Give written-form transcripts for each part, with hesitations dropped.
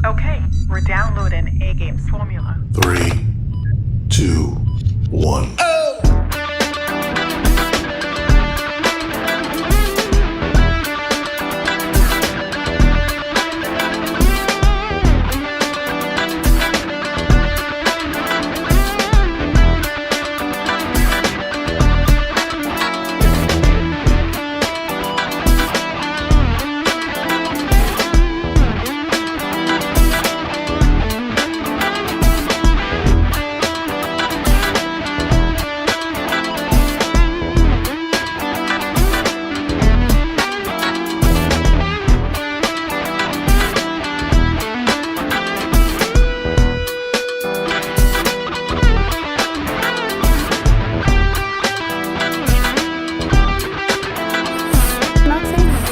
Okay, we're downloading A-Game's formula. 3, 2, 1.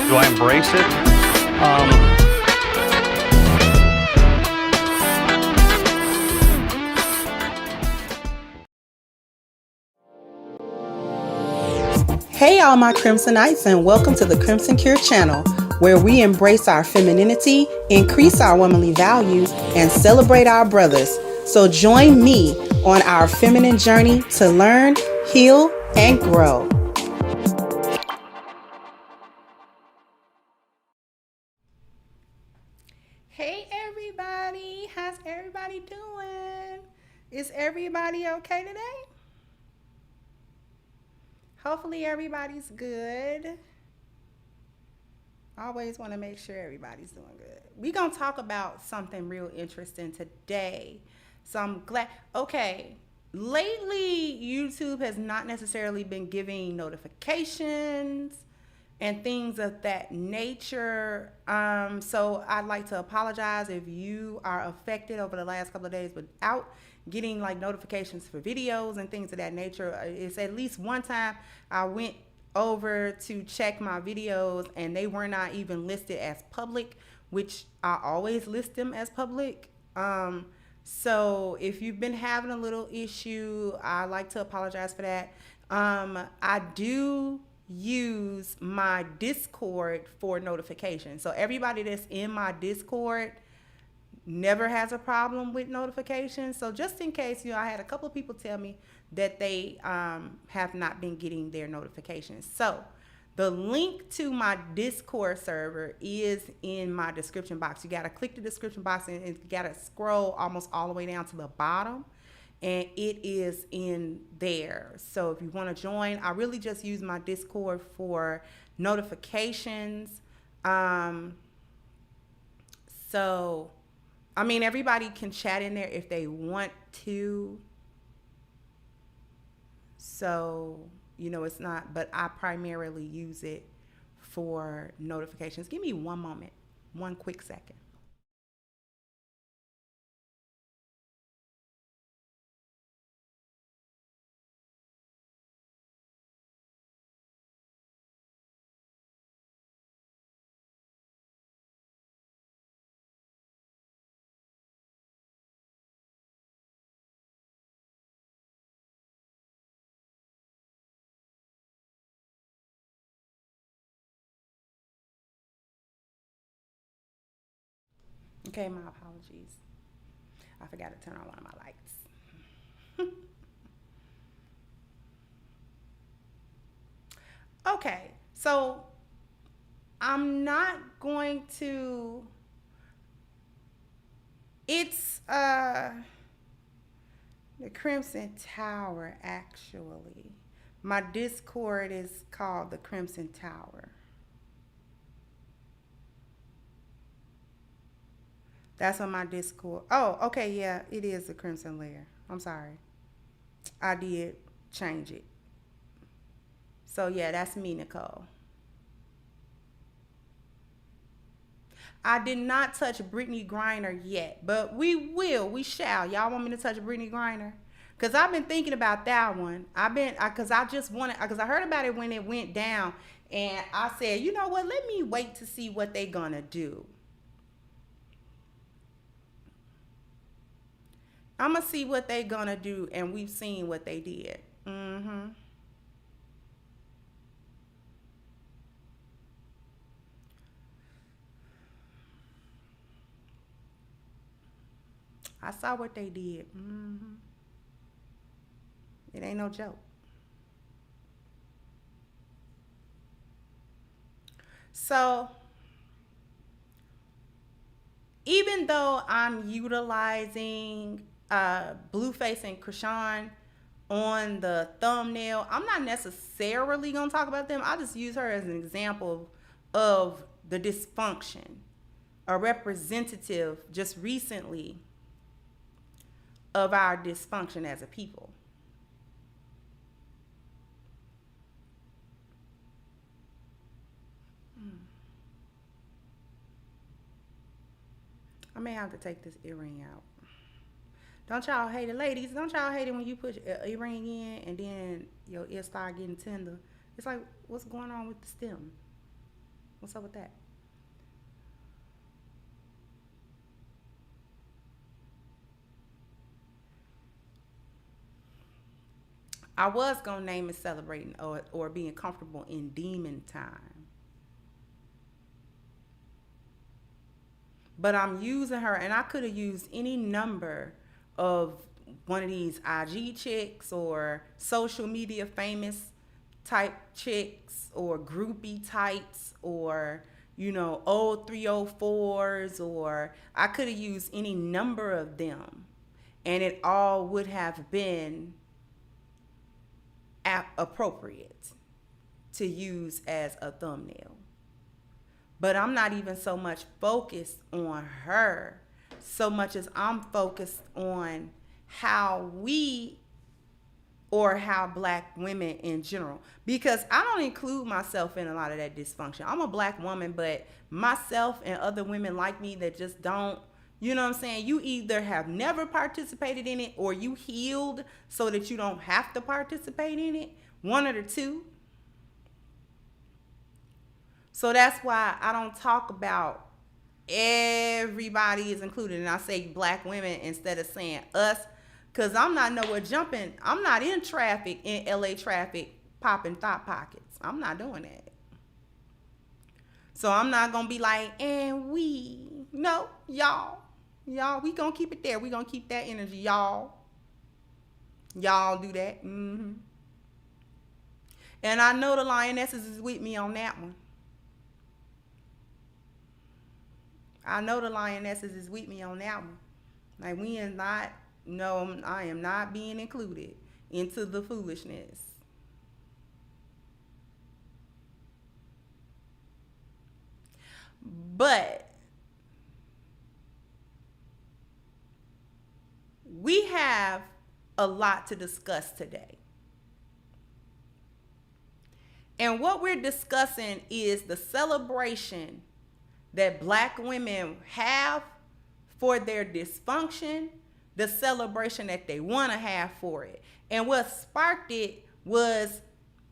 Do I embrace it? Hey all my Crimsonites, and welcome to the Crimson Cure channel, where we embrace our femininity, increase our womanly values, and celebrate our brothers. So join me on our feminine journey to learn, heal, and grow. Hey everybody, how's everybody doing? Is everybody okay today? Hopefully everybody's good. I always want to make sure everybody's doing good. We're going to talk about something real interesting today. So I'm glad. Okay, lately YouTube has not necessarily been giving notifications and things of that nature. So I'd like to apologize if you are affected over the last couple of days without getting like notifications for videos and things of that nature. It's at least one time I went over to check my videos and they were not even listed as public, which I always list them as public. So if you've been having a little issue, I'd like to apologize for that. I do use my Discord for notifications. So everybody that's in my Discord never has a problem with notifications. So just in case, I had a couple of people tell me that they have not been getting their notifications. So the link to my Discord server is in my description box. You got to click the description box and you got to scroll almost all the way down to the bottom, and it is in there. So if you want to join, I really just use my Discord for notifications. So I mean, everybody can chat in there if they want to. So, it's not, but I primarily use it for notifications. Give me one moment, one quick second. Okay, my apologies. I forgot to turn on one of my lights. Okay, so I'm not going to, it's the Crimson Tower, actually. My Discord is called the Crimson Tower. That's on my Discord. Oh, okay, yeah, it is the Crimson Lair. I'm sorry. I did change it. So yeah, that's me, Nicole. I did not touch Brittany Griner yet, but we shall. Y'all want me to touch Brittany Griner? Because I've been thinking about that one. Because I heard about it when it went down, and I said, you know what, let me wait to see what they're gonna do. I'm gonna see what they're gonna do, and we've seen what they did. I saw what they did. It ain't no joke. So, even though I'm utilizing Blueface and Krishan on the thumbnail, I'm not necessarily going to talk about them. I just use her as an example of the dysfunction, a representative just recently of our dysfunction as a people. I may have to take this earring out. Don't y'all hate it, ladies? Don't y'all hate it when you put an earring in and then your ear start getting tender? It's like, what's going on with the stem? What's up with that? I was going to name it Celebrating or Being Comfortable in Demon Time. But I'm using her, and I could have used any number of one of these IG chicks or social media famous type chicks or groupie types or, old 304s, or I could have used any number of them, and it all would have been appropriate to use as a thumbnail. But I'm not even so much focused on her so much as I'm focused on how we, or how Black women in general, because I don't include myself in a lot of that dysfunction. I'm a Black woman, but myself and other women like me that just don't, you know what I'm saying? You either have never participated in it or you healed so that you don't have to participate in it. One of the two. So that's why I don't talk about everybody is included. And I say Black women instead of saying us. Because I'm not nowhere jumping. I'm not in traffic, in LA traffic, popping thought pockets. I'm not doing that. So I'm not going to be like, and we. No, y'all. Y'all, we going to keep it there. We going to keep that energy, y'all. Y'all do that. And I know the lionesses is with me on that one. I know the lionesses is with me on that one. Like, we are not, no, I am not being included into the foolishness. But we have a lot to discuss today. And what we're discussing is the celebration that Black women have for their dysfunction, the celebration that they want to have for it. And what sparked it was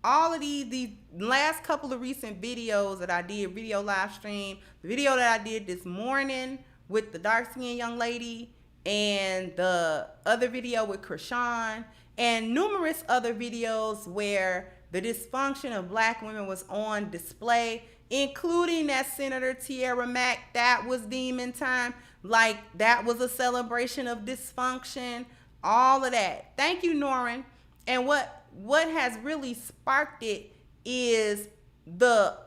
all of these last couple of recent videos that I did, video live stream, the video that I did this morning with the dark-skinned young lady, and the other video with Krishan, and numerous other videos where the dysfunction of Black women was on display, including that Senator Tierra Mack, that was demon time. Like, that was a celebration of dysfunction, all of that. Thank you, Norrin. And what has really sparked it is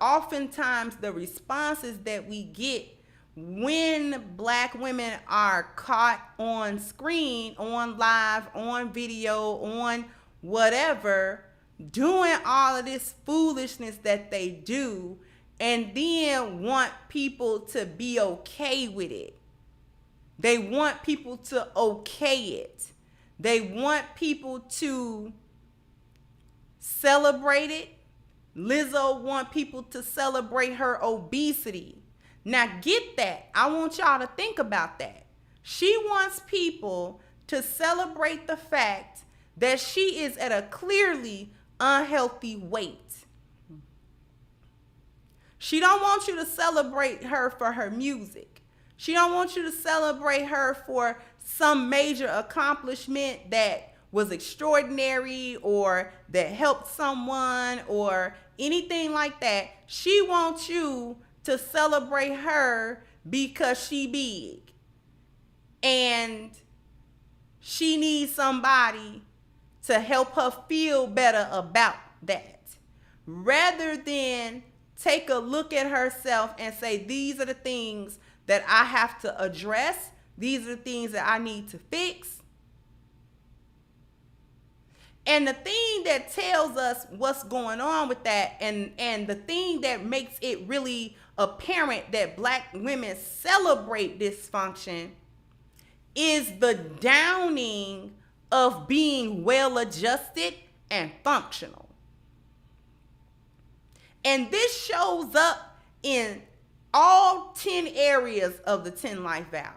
oftentimes the responses that we get when Black women are caught on screen, on live, on video, on whatever, doing all of this foolishness that they do, and then want people to be okay with it. They want people to okay it. They want people to celebrate it. Lizzo want people to celebrate her obesity. Now get that. I want y'all to think about that. She wants people to celebrate the fact that she is at a clearly unhealthy weight. She don't want you to celebrate her for her music. She don't want you to celebrate her for some major accomplishment that was extraordinary or that helped someone or anything like that. She wants you to celebrate her because she big. And she needs somebody to help her feel better about that, rather than take a look at herself and say, these are the things that I have to address. These are the things that I need to fix. And the thing that tells us what's going on with that, and the thing that makes it really apparent that Black women celebrate dysfunction, is the downing of being well-adjusted and functional. And this shows up in all 10 areas of the 10 life values.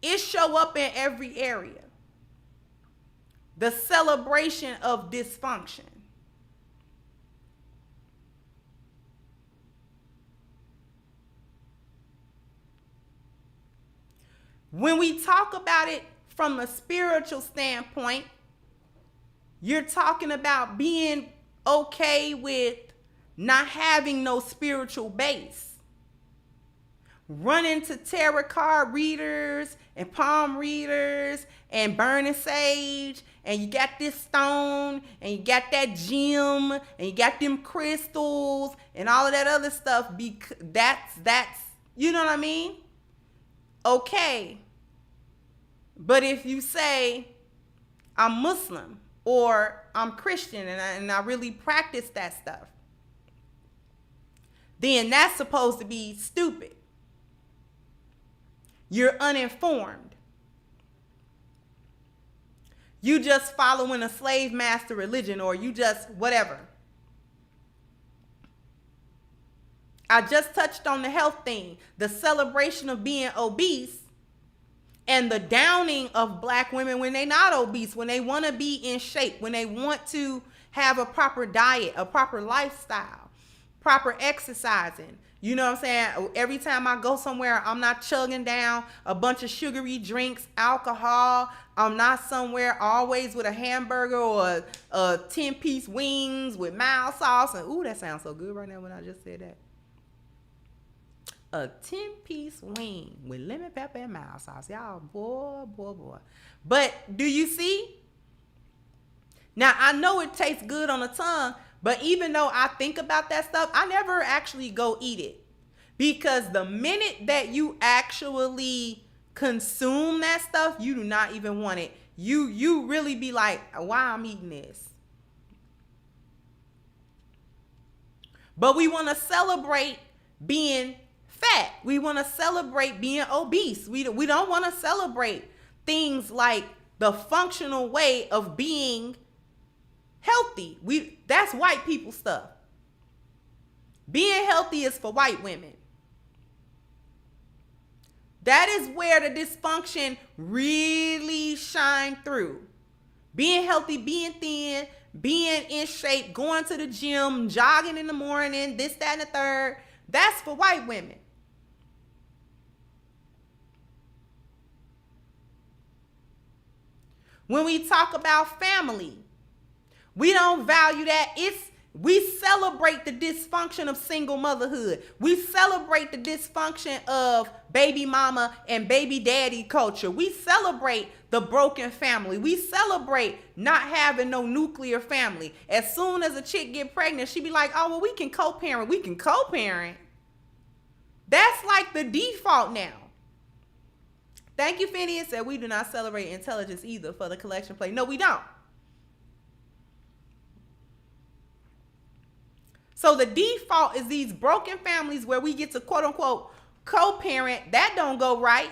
It show up in every area. The celebration of dysfunction. When we talk about it from a spiritual standpoint, you're talking about being okay with not having no spiritual base. Running to tarot card readers and palm readers and burning sage, and you got this stone, and you got that gem, and you got them crystals and all of that other stuff. That's you know what I mean? Okay. But if you say, I'm Muslim or I'm Christian and I really practice that stuff, then that's supposed to be stupid. You're uninformed. You just following a slave master religion, or you just whatever. I just touched on the health thing, the celebration of being obese, and the downing of Black women when they're not obese, when they want to be in shape, when they want to have a proper diet, a proper lifestyle, proper exercising. You know what I'm saying? Every time I go somewhere, I'm not chugging down a bunch of sugary drinks, alcohol. I'm not somewhere always with a hamburger or a 10-piece wings with mild sauce. And ooh, that sounds so good right now when I just said that. A 10-piece wing with lemon pepper and mild sauce. Y'all, boy. But do you see? Now, I know it tastes good on the tongue, but even though I think about that stuff, I never actually go eat it. Because the minute that you actually consume that stuff, you do not even want it. You really be like, why I'm eating this? But we want to celebrate being fat. We want to celebrate being obese. We don't want to celebrate things like the functional way of being healthy. That's white people stuff. Being healthy is for white women. That is where the dysfunction really shine through. Being healthy, being thin, being in shape, going to the gym, jogging in the morning, this, that, and the third. That's for white women. When we talk about family, we don't value that. We celebrate the dysfunction of single motherhood. We celebrate the dysfunction of baby mama and baby daddy culture. We celebrate the broken family. We celebrate not having no nuclear family. As soon as a chick get pregnant, she be like, oh, well, we can co-parent. We can co-parent. That's like the default now. Thank you, Phineas, said we do not celebrate intelligence either for the collection play. No, we don't. So the default is these broken families where we get to quote unquote co-parent. That don't go right.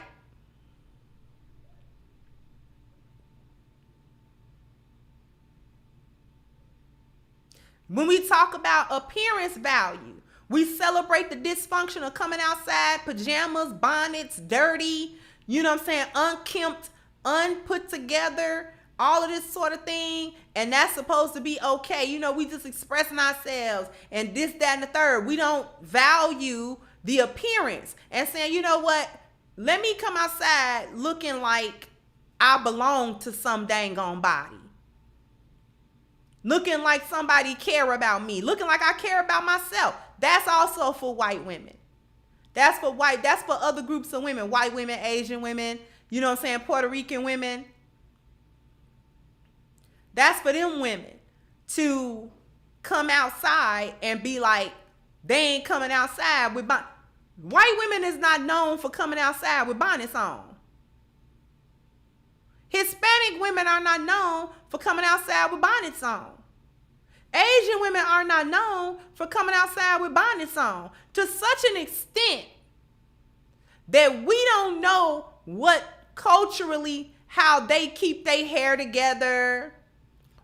When we talk about appearance value, we celebrate the dysfunction of coming outside, pajamas, bonnets, dirty, you know what I'm saying, unkempt, unput together, all of this sort of thing, and that's supposed to be okay. You know, we just expressing ourselves and this, that, and the third. We don't value the appearance and saying, you know what, let me come outside looking like I belong to some dang on body. Looking like somebody care about me. Looking like I care about myself. That's also for white women. That's for white. That's for other groups of women. White women, Asian women, you know what I'm saying? Puerto Rican women. That's for them women to come outside and be like, they ain't coming outside with bonnets. White women is not known for coming outside with bonnets on. Hispanic women are not known for coming outside with bonnets on. Asian women are not known for coming outside with bonnets on, to such an extent that we don't know what culturally, how they keep their hair together,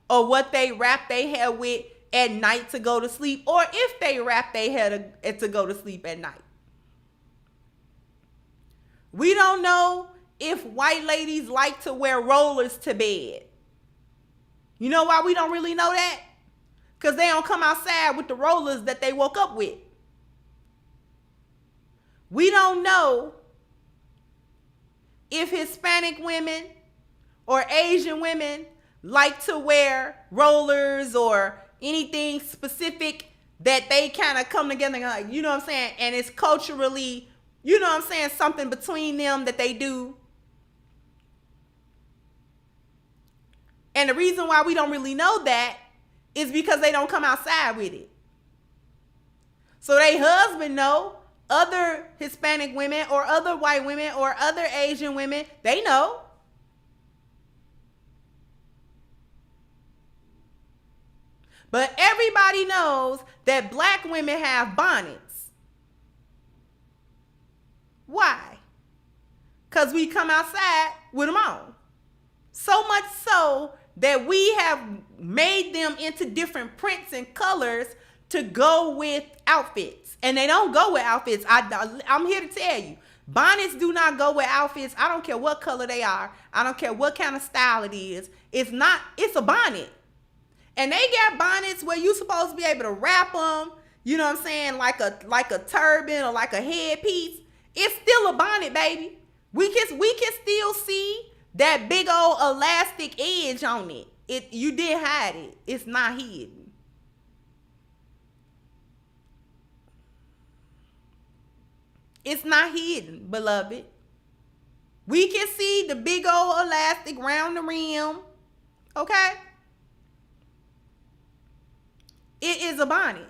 or what they wrap their hair with at night to go to sleep, or if they wrap their hair to go to sleep at night. We don't know if white ladies like to wear rollers to bed. You know why we don't really know that? Because they don't come outside with the rollers that they woke up with. We don't know if Hispanic women or Asian women like to wear rollers or anything specific that they kind of come together, like, you know what I'm saying? And it's culturally, you know what I'm saying, something between them that they do. And the reason why we don't really know that is because they don't come outside with it. So they husband know, other Hispanic women or other white women or other Asian women, they know. But everybody knows that black women have bonnets. Why? Because we come outside with them on. So much so that we have made them into different prints and colors to go with outfits. And they don't go with outfits. I'm here to tell you, bonnets do not go with outfits. I don't care what color they are. I don't care what kind of style it is. It's a bonnet. And they got bonnets where you're supposed to be able to wrap them, you know what I'm saying, like a turban or like a headpiece. It's still a bonnet, baby. We can still see that big old elastic edge on it. You did hide it. It's not hidden. It's not hidden, beloved. We can see the big old elastic round the rim. Okay? It is a bonnet.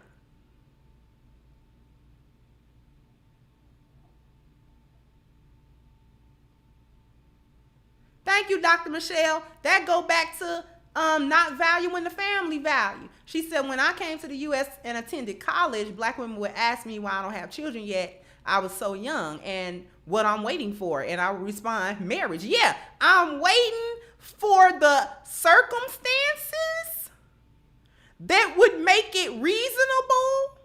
Thank you, Dr. Michelle. That go back to not valuing the family value. She said, when I came to the U.S. and attended college, black women would ask me why I don't have children yet. I was so young and what I'm waiting for. And I would respond, marriage. Yeah, I'm waiting for the circumstances that would make it reasonable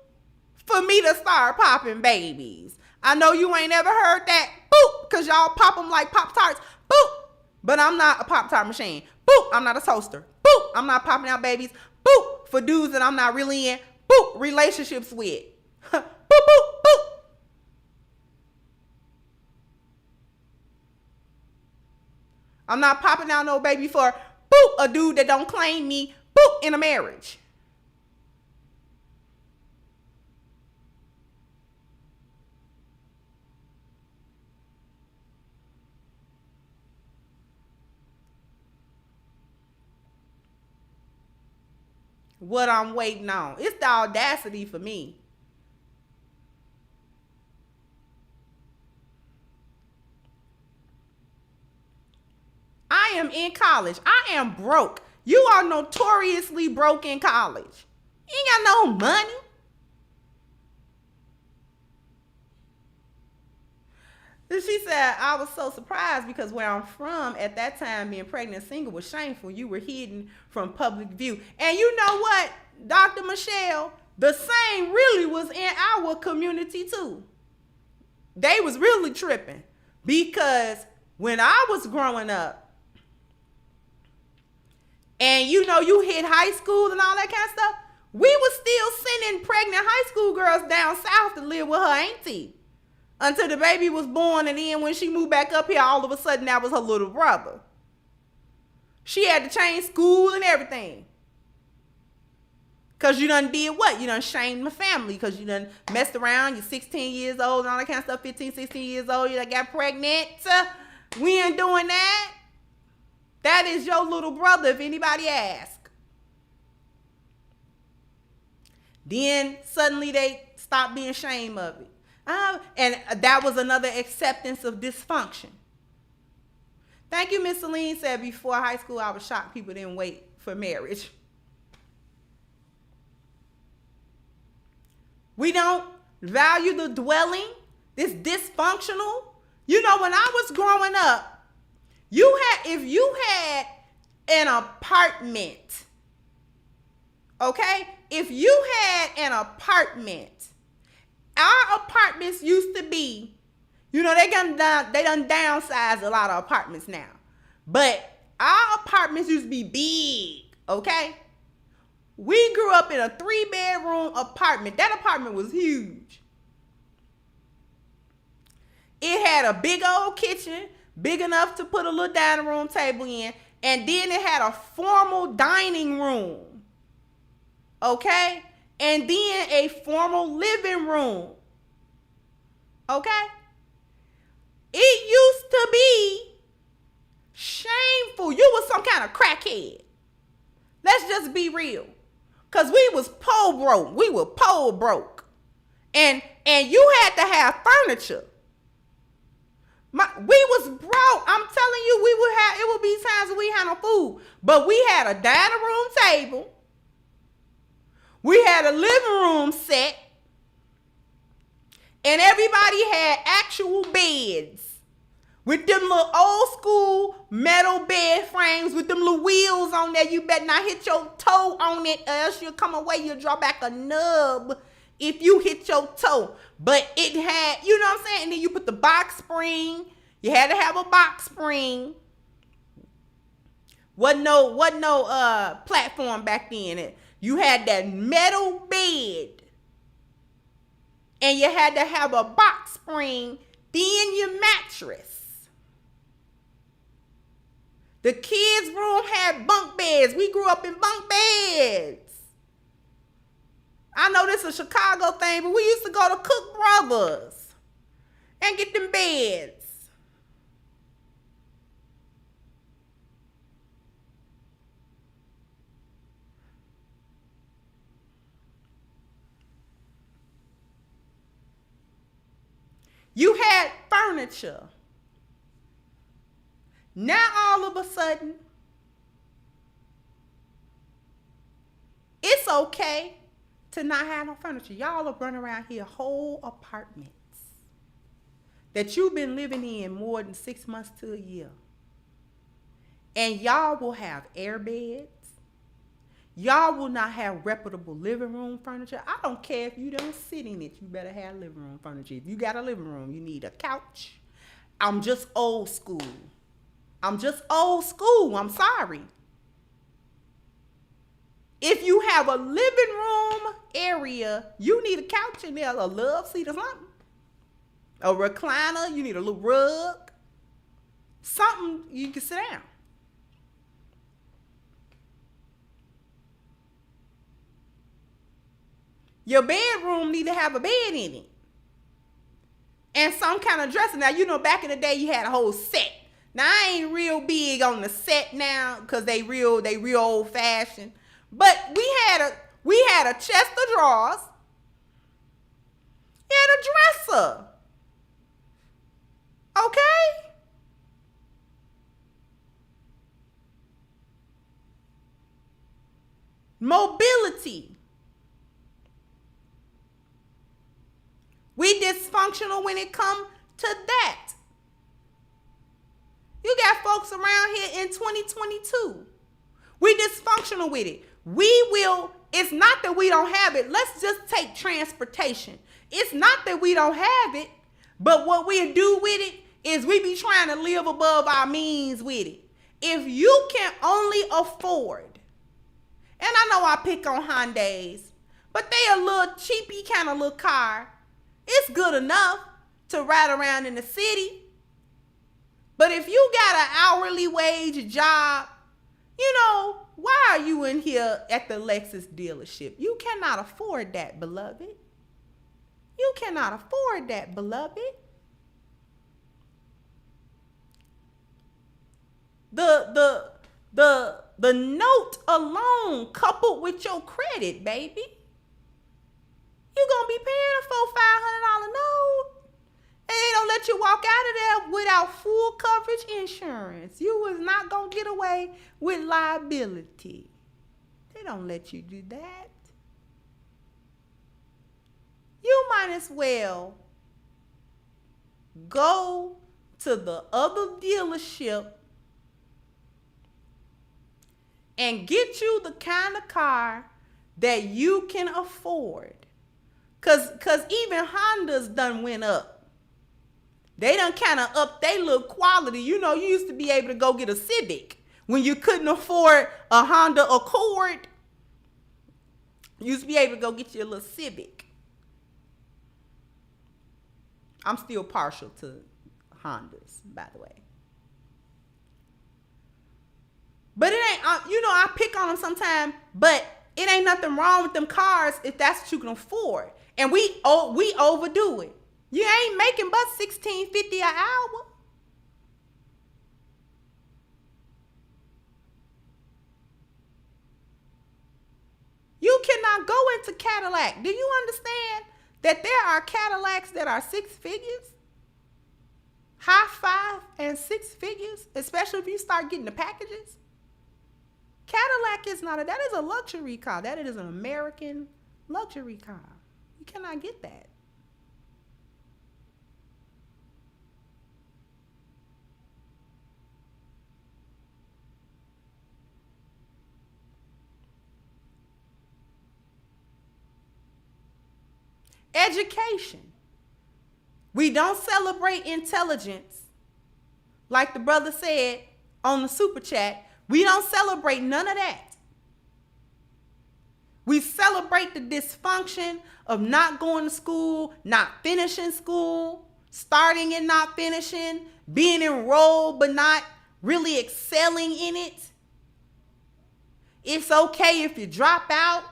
for me to start popping babies. I know you ain't ever heard that. Boop, because y'all pop them like Pop-Tarts. Boop. But I'm not a Pop-Tart machine. Boop, I'm not a toaster. Boop, I'm not popping out babies. Boop, for dudes that I'm not really in. Boop, relationships with. Boop, boop, boop. I'm not popping out no baby for, boop, a dude that don't claim me, boop, in a marriage. What I'm waiting on. It's the audacity for me. I am in college. I am broke. You are notoriously broke in college. You ain't got no money. She said, I was so surprised because where I'm from at that time, being pregnant and single was shameful. You were hidden from public view. And you know what, Dr. Michelle, the same really was in our community too. They was really tripping because when I was growing up, and you know, you hit high school and all that kind of stuff, we was still sending pregnant high school girls down south to live with her auntie until the baby was born. And then when she moved back up here, all of a sudden that was her little brother. She had to change school and everything Because you done did what? You done shamed my family because you done messed around. You're 16 years old and all that kind of stuff, 15, 16 years old. You done got pregnant. We ain't doing that. That is your little brother if anybody asks. Then suddenly they stop being ashamed of it. And that was another acceptance of dysfunction. Thank you, Miss Celine said before high school I was shocked people didn't wait for marriage. We don't value the dwelling. This dysfunctional. You know, when I was growing up, if you had an apartment, okay? If you had an apartment, our apartments used to be, you know, they done downsized a lot of apartments now. But our apartments used to be big, okay? We grew up in a 3-bedroom apartment. That apartment was huge. It had a big old kitchen, big enough to put a little dining room table in. And then it had a formal dining room. Okay? And then a formal living room. Okay? It used to be shameful. You was some kind of crackhead. Let's just be real. Because we was po broke. We were po broke. And you had to have furniture. We was broke. I'm telling you, it would be times when we had no food. But we had a dining room table. We had a living room set. And everybody had actual beds. With them little old school metal bed frames with them little wheels on there. You better not hit your toe on it, or else you'll come away. You'll draw back a nub if you hit your toe. But it had, you know what I'm saying? And then you put the box spring. You had to have a box spring. Wasn't no platform back then. You had that metal bed. And you had to have a box spring. Then your mattress. The kids' room had bunk beds. We grew up in bunk beds. I know this is a Chicago thing, but we used to go to Cook Brothers and get them beds. You had furniture. Now all of a sudden, it's okay to not have no furniture. Y'all are running around here whole apartments that you've been living in more than 6 months to a year. And y'all will have air beds. Y'all will not have reputable living room furniture. I don't care if you don't sit in it. You better have living room furniture. If you got a living room, you need a couch. I'm just old school. I'm sorry. If you have a living room area, you need a couch in there, a love seat or something. A recliner, you need a little rug. Something you can sit down. Your bedroom need to have a bed in it. And some kind of dresser. Now, you know, back in the day, you had a whole set. Now, I ain't real big on the set now because they real old fashioned. But we had a chest of drawers. We had a dresser. Okay? Mobility. We dysfunctional when it comes to that. You got folks around here in 2022. We dysfunctional with it. It's not that we don't have it. Let's just take transportation. It's not that we don't have it, but what we do with it is we be trying to live above our means with it. If you can only afford, and I know I pick on Hyundais, but they a little cheapy kind of little car. It's good enough to ride around in the city. But if you got an hourly wage job, you know, why are you in here at the Lexus dealership? You cannot afford that, beloved. You cannot afford that, beloved. The note alone coupled with your credit, baby. You gonna be paying a $400-500 note. And they don't let you walk out of there without full coverage insurance. You was not gonna get away with liability. They don't let you do that. You might as well go to the other dealership and get you the kind of car that you can afford. Cause even Hondas done went up. They done kind of up their little quality. You know, you used to be able to go get a Civic when you couldn't afford a Honda Accord. You used to be able to go get you a little Civic. I'm still partial to Hondas, by the way. But it ain't, you know, I pick on them sometimes, but it ain't nothing wrong with them cars if that's what you can afford. And we overdo it. You ain't making but $16.50 an hour. You cannot go into Cadillac. Do you understand that there are Cadillacs that are six figures? High five and six figures, especially if you start getting the packages. Cadillac is not that is a luxury car. That is an American luxury car. You cannot get that. Education. We don't celebrate intelligence. Like the brother said on the super chat, we don't celebrate none of that. We celebrate the dysfunction of not going to school, not finishing school, starting and not finishing, being enrolled but not really excelling in it. It's okay if you drop out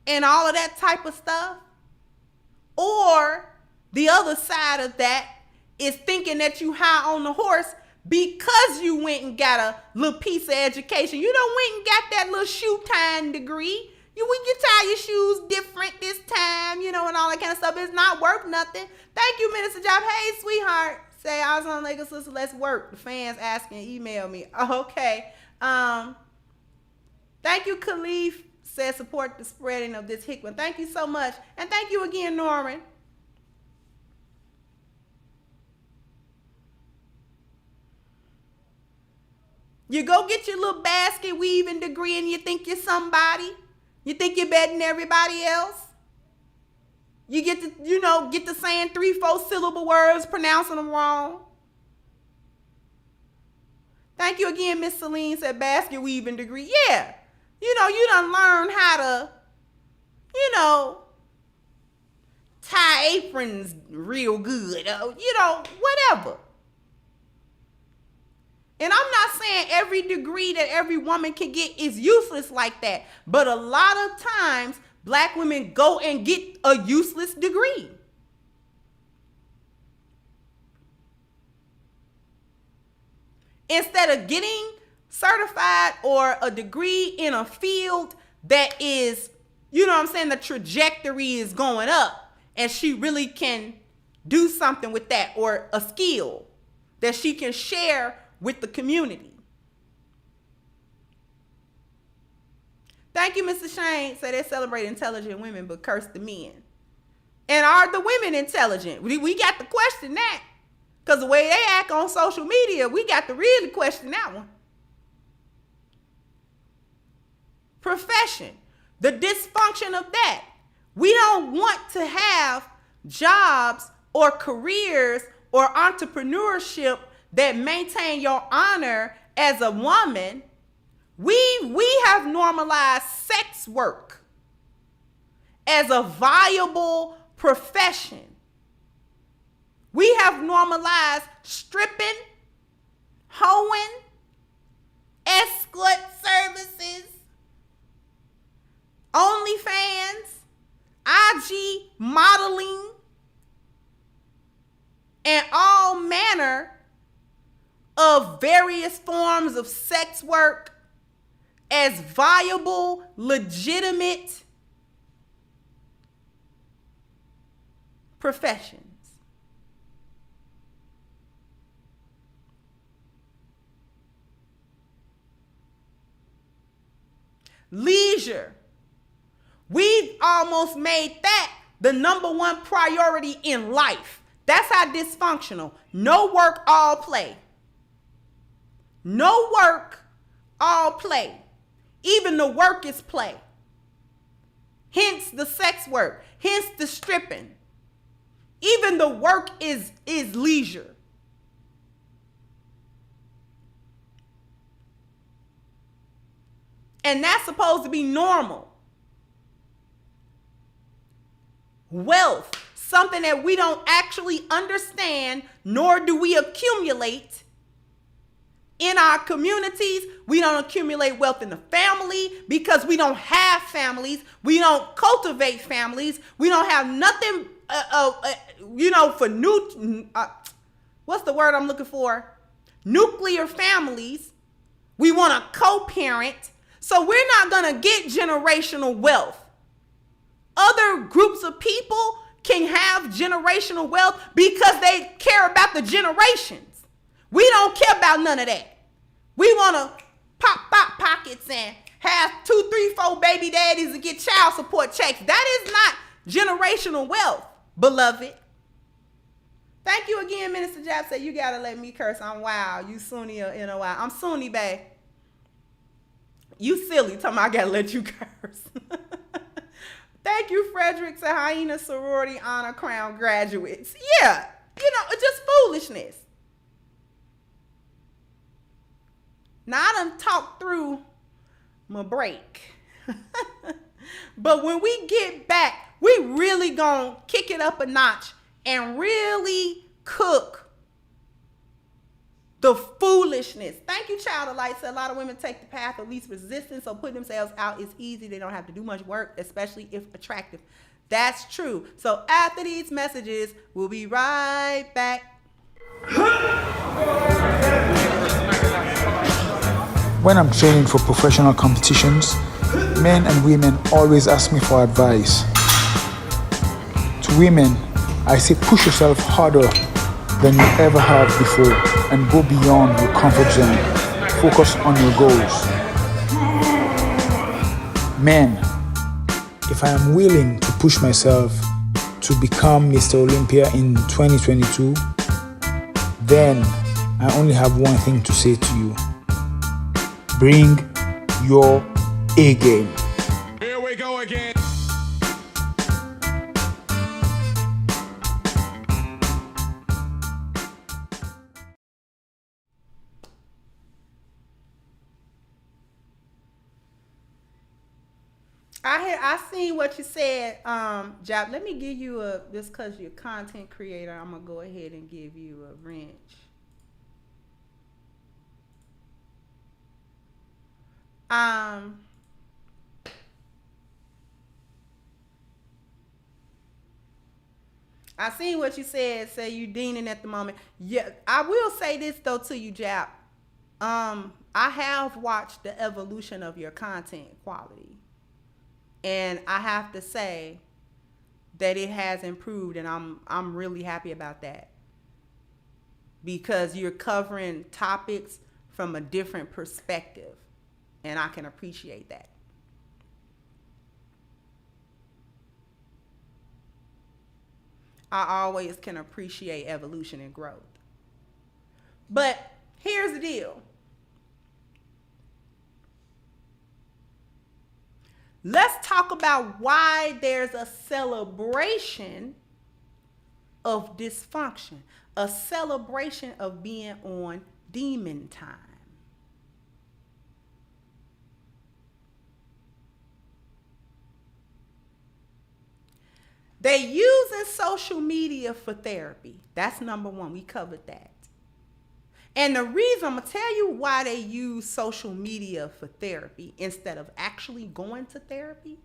and all of that type of stuff. Or the other side of that is thinking that you high on the horse because you went and got a little piece of education. You done went and got that little shoe tying degree. You tie your shoes different this time, you know, and all that kind of stuff. It's not worth nothing. Thank you, Minister Job. Hey, sweetheart. Say, I was on Lagos, sister, let's work. The fans asking, email me. Okay. Thank you, Khalif. Said support the spreading of this Hickman. Thank you so much. And thank you again, Norman. You go get your little basket weaving degree and you think you're somebody. You think you're better than everybody else. You get to, get to saying 3-4 syllable words, pronouncing them wrong. Thank you again, Miss Celine said basket weaving degree. Yeah. You done learn how to, tie aprons real good. Whatever. And I'm not saying every degree that every woman can get is useless like that. But a lot of times, black women go and get a useless degree. Instead of getting certified or a degree in a field that is, the trajectory is going up and she really can do something with that, or a skill that she can share with the community. Thank you, Mr. Shane. Say they celebrate intelligent women but curse the men. And are the women intelligent? We got to question that. Because the way they act on social media, we got to really question that one. Profession, the dysfunction of that. We don't want to have jobs or careers or entrepreneurship that maintain your honor as a woman. We have normalized sex work as a viable profession. We have normalized stripping, hoeing, escort services, OnlyFans, IG modeling, and all manner of various forms of sex work as viable, legitimate professions. Leisure. We've almost made that the number one priority in life. That's how dysfunctional. No work, all play. No work, all play. Even the work is play. Hence the sex work. Hence the stripping. Even the work is leisure. And that's supposed to be normal. Wealth, something that we don't actually understand, nor do we accumulate in our communities. We don't accumulate wealth in the family because we don't have families. We don't cultivate families. We don't have nothing, for what's the word I'm looking for? Nuclear families. We want to co-parent. So we're not going to get generational wealth. Other groups of people can have generational wealth because they care about the generations. We don't care about none of that. We want to pop pockets and have 2, 3, 4 baby daddies and get child support checks. That is not generational wealth, beloved. Thank you again, Minister Jab said you got to let me curse. I'm wild. You Sunni or NOI. I'm Sunni, babe. You silly. Tell me I got to let you curse. Thank you, Frederick, to Hyena Sorority Honor Crown graduates. Yeah, it's just foolishness. Now, I done talked through my break. But when we get back, we really gonna kick it up a notch and really cook the foolishness. Thank you, Child of Light. So a lot of women take the path of least resistance, so putting themselves out is easy. They don't have to do much work, especially if attractive. That's true. So after these messages, we'll be right back. When I'm training for professional competitions, men and women always ask me for advice. To women, I say push yourself harder than you ever have before and go beyond your comfort zone. Focus on your goals. Men, if I am willing to push myself to become Mr. Olympia in 2022, then I only have one thing to say to you. Bring your A game. Here we go again. I seen what you said, Job. Let me give you just because you're a content creator, I'm gonna go ahead and give you a wrench. I seen what you said. Say you deaning at the moment. Yeah, I will say this though to you, Jap. I have watched the evolution of your content quality, and I have to say that it has improved, and I'm really happy about that because you're covering topics from a different perspective, and I can appreciate that. I always can appreciate evolution and growth. But here's the deal. Let's talk about why there's a celebration of dysfunction, a celebration of being on demon time. They using social media for therapy. That's number one. We covered that. And the reason, I'm going to tell you why they use social media for therapy instead of actually going to therapy.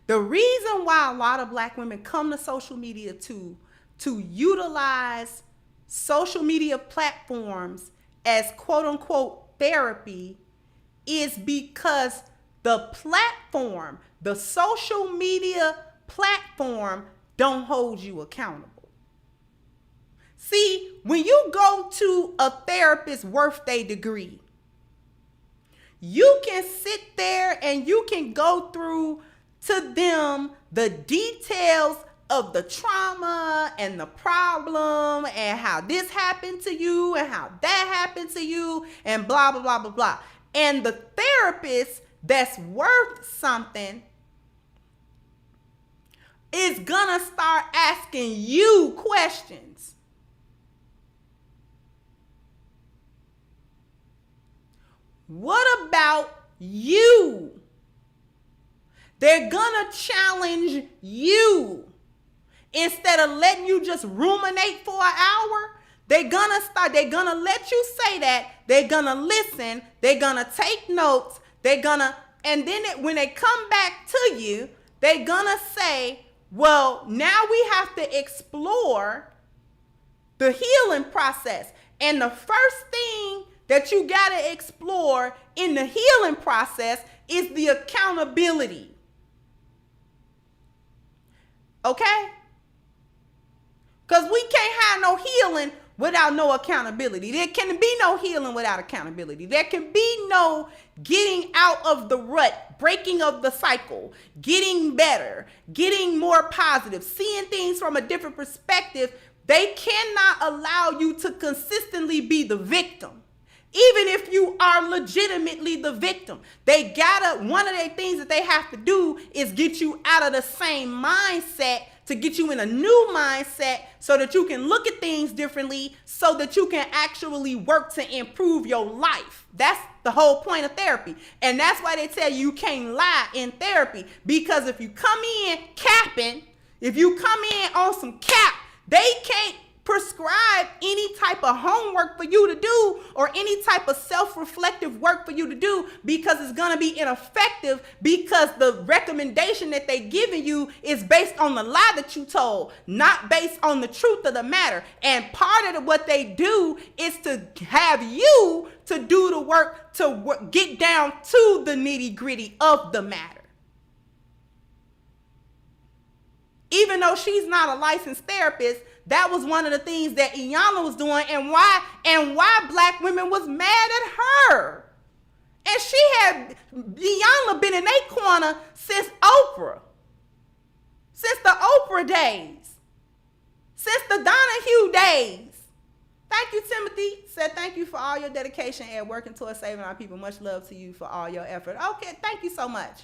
The reason why a lot of Black women come to social media to utilize social media platforms as quote unquote therapy is because the platform, the social media platform, don't hold you accountable. See, when you go to a therapist's birthday degree, you can sit there and you can go through to them the details of the trauma and the problem and how this happened to you and how that happened to you and blah, blah, blah, blah, blah. And the therapist that's worth something is gonna start asking you questions. What about you? They're gonna challenge you. Instead of letting you just ruminate for an hour, they're gonna let you say that. They're gonna listen. They're gonna take notes. And then when they come back to you, they're gonna say, well, now we have to explore the healing process. And the first thing that you gotta explore in the healing process is the accountability. Okay? Because we can't have no healing without no accountability. There can be no healing without accountability. There can be no getting out of the rut, breaking of the cycle, getting better, getting more positive, seeing things from a different perspective. They cannot allow you to consistently be the victim. Even if you are legitimately the victim, one of the things that they have to do is get you out of the same mindset to get you in a new mindset so that you can look at things differently, so that you can actually work to improve your life. That's the whole point of therapy. And that's why they tell you can't lie in therapy, because if you come in capping, if you come in on some cap, they can't prescribe any type of homework for you to do or any type of self-reflective work for you to do, because it's going to be ineffective, because the recommendation that they giving you is based on the lie that you told, not based on the truth of the matter. And part of what they do is to have you to do the work to get down to the nitty-gritty of the matter. Even though she's not a licensed therapist, that was one of the things that Iyanla was doing, and why Black women was mad at her. And Iyanla been in their corner since Oprah. Since the Oprah days. Since the Donahue days. Thank you, Timothy. Said thank you for all your dedication at working towards saving our people. Much love to you for all your effort. Okay, thank you so much.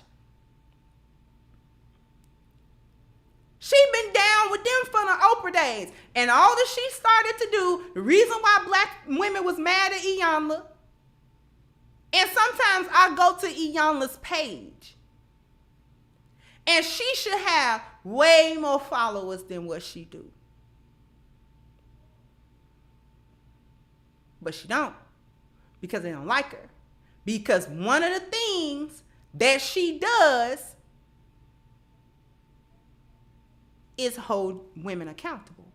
She been down with them from the Oprah days. And all that she started to do, the reason why Black women was mad at Iyanla, and sometimes I go to Iyanla's page, and she should have way more followers than what she do. But she don't, because they don't like her. Because one of the things that she does is hold women accountable.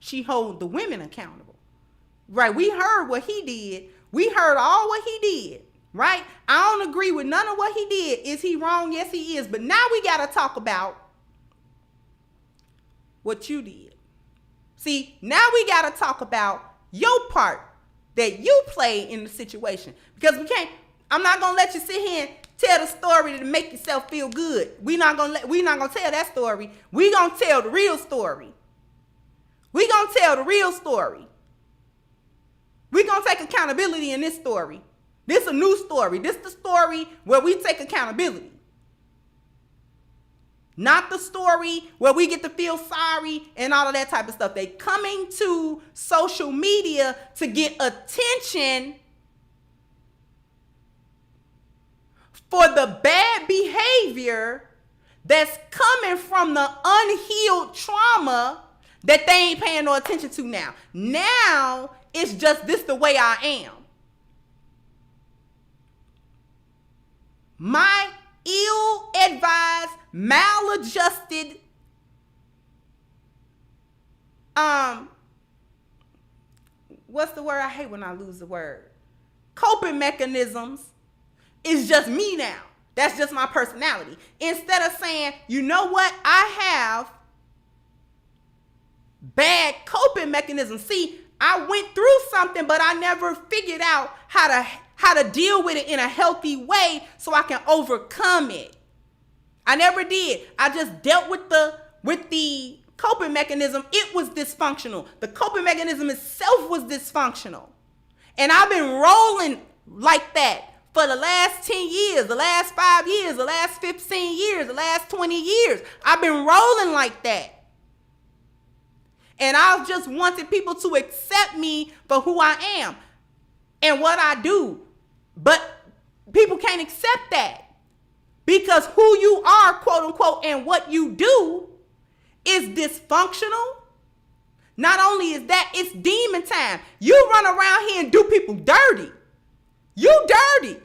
She hold the women accountable. Right? We heard what he did. We heard all what he did. Right? I don't agree with none of what he did. Is he wrong? Yes, he is. But now we got to talk about what you did. See, now we got to talk about your part that you played in the situation. Because I'm not going to let you sit here and tell the story to make yourself feel good. We're not gonna tell that story. We're gonna tell the real story. We're gonna tell the real story. We're gonna take accountability in this story. This is a new story. This is the story where we take accountability. Not the story where we get to feel sorry and all of that type of stuff. They coming to social media to get attention for the bad behavior that's coming from the unhealed trauma that they ain't paying no attention to now. Now It's just this the way I am. My ill-advised, maladjusted, what's the word? I hate when I lose the word. Coping mechanisms is just me now. That's just my personality. Instead of saying, you know what? I have bad coping mechanisms. See, I went through something, but I never figured out how to deal with it in a healthy way so I can overcome it. I never did. I just dealt with the coping mechanism. It was dysfunctional. The coping mechanism itself was dysfunctional. And I've been rolling like that for the last 10 years, the last 5 years, the last 15 years, the last 20 years. I've been rolling like that. And I've just wanted people to accept me for who I am and what I do. But people can't accept that because who you are, quote unquote, and what you do is dysfunctional. Not only is that, it's demon time. You run around here and do people dirty. You dirty.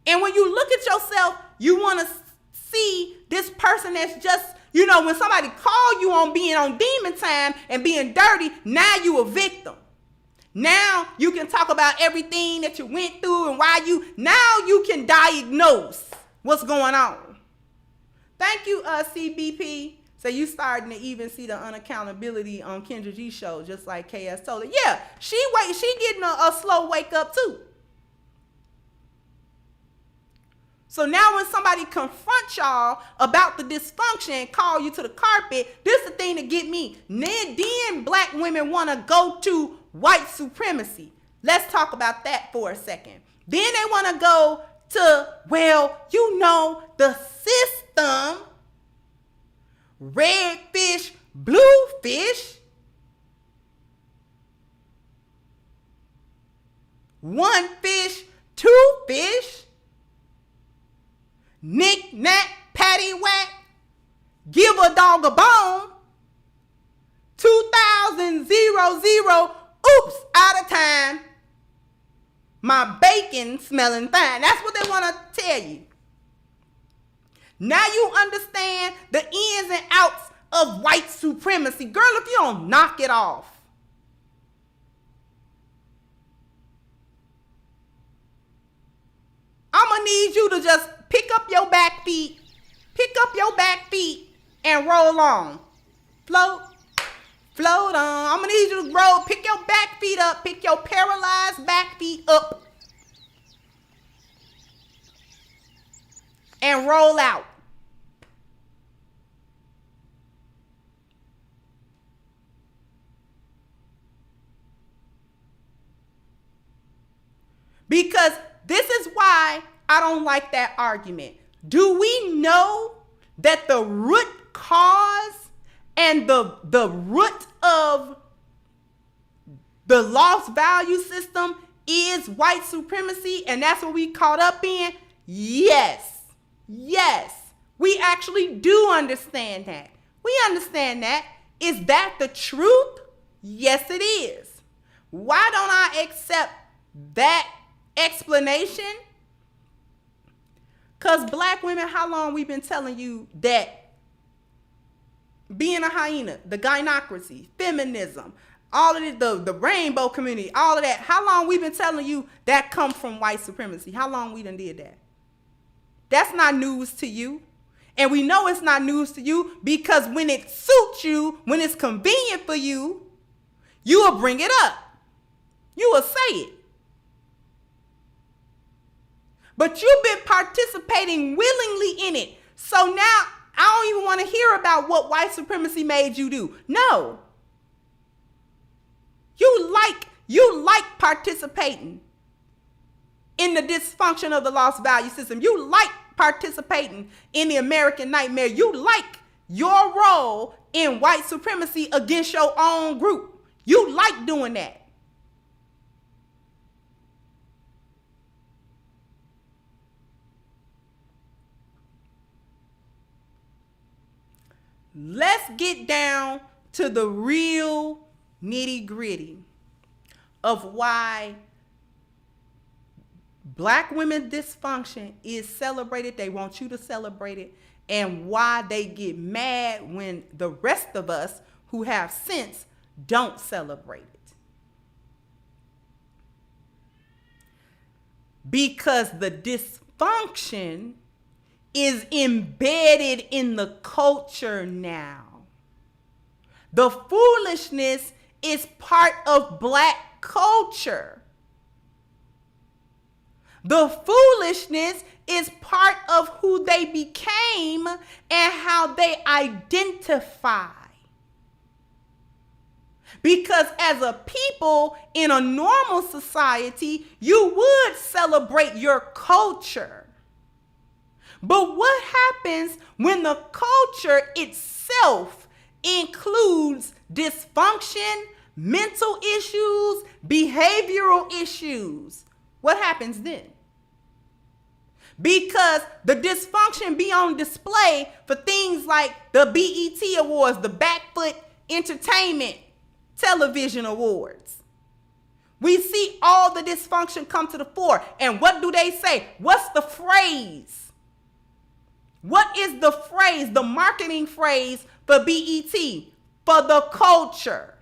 And when you look at yourself, you want to see this person that's just, you know, when somebody call you on being on demon time and being dirty, now you a victim. Now you can talk about everything that you went through and why now you can diagnose what's going on. Thank you, CBP. So you starting to even see the unaccountability on Kendra G's show, just like KS told her. Yeah, she getting a slow wake up too. So now when somebody confronts y'all about the dysfunction and call you to the carpet, this is the thing to get me. Then black women want to go to white supremacy. Let's talk about that for a second. Then they want to go to, well, you know, the system, red fish, blue fish, one fish, two fish, knick knack, patty whack, give a dog a bone, 2000, oops, out of time, my bacon smelling fine. That's what they want to tell you. Now you understand the ins and outs of white supremacy. Girl, if you don't knock it off. I'm going to need you to just pick up your back feet and roll on. Float on. I'm going to need you to roll, pick your back feet up, pick your paralyzed back feet up and roll out. Because this is why I don't like that argument. Do we know that the root cause and the root of the lost value system is white supremacy, and that's what we caught up in? Yes, we actually do understand that. We understand that. Is that the truth? Yes, it is. Why don't I accept that explanation? Because black women, how long we been telling you that being a hyena, the gynocracy, feminism, all of it, the rainbow community, all of that, how long we been telling you that come from white supremacy? How long we done did that? That's not news to you. And we know it's not news to you because when it suits you, when it's convenient for you, you will bring it up. You will say it. But you've been participating willingly in it. So now I don't even want to hear about what white supremacy made you do. No. You like participating in the dysfunction of the lost value system. You like participating in the American nightmare. You like your role in white supremacy against your own group. You like doing that. Let's get down to the real nitty gritty of why Black women dysfunction is celebrated. They want you to celebrate it. And why they get mad when the rest of us who have sense don't celebrate it. Because the dysfunction is embedded in the culture now. The foolishness is part of Black culture. The foolishness is part of who they became and how they identify. Because as a people in a normal society, you would celebrate your culture. But what happens when the culture itself includes dysfunction, mental issues, behavioral issues? What happens then? Because the dysfunction be on display for things like the BET Awards, the Backfoot Entertainment Television Awards. We see all the dysfunction come to the fore. And what do they say? What's the phrase? What is the phrase, the marketing phrase for BET? For the culture.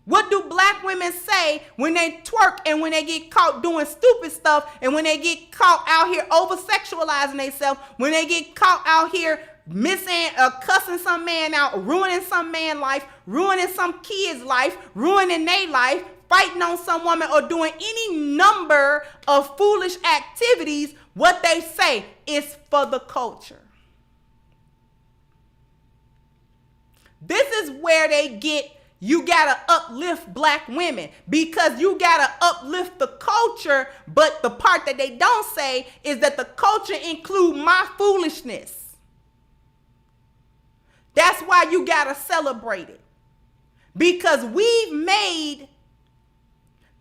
What do Black women say when they twerk and when they get caught doing stupid stuff and when they get caught out here over-sexualizing themselves, when they get caught out here cussing some man out, ruining some man's life, ruining some kid's life, ruining their life, fighting on some woman, or doing any number of foolish activities? What they say is for the culture. This is where they get, you gotta uplift Black women because you gotta uplift the culture, but the part that they don't say is that the culture include my foolishness. That's why you gotta celebrate it. Because we've made